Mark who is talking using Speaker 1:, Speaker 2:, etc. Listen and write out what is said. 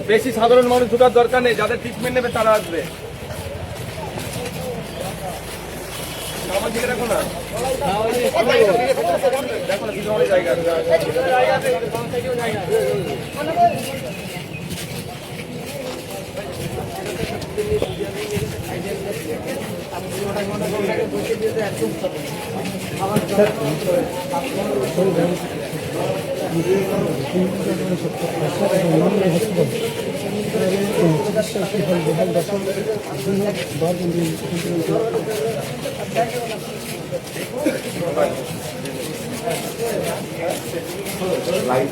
Speaker 1: বেশি সাধারণ মানুষ ঢোকার দরকার নেই, যাদের ট্রিটমেন্ট নেবে তারা আসবে। দেখো না জায়গা লাইট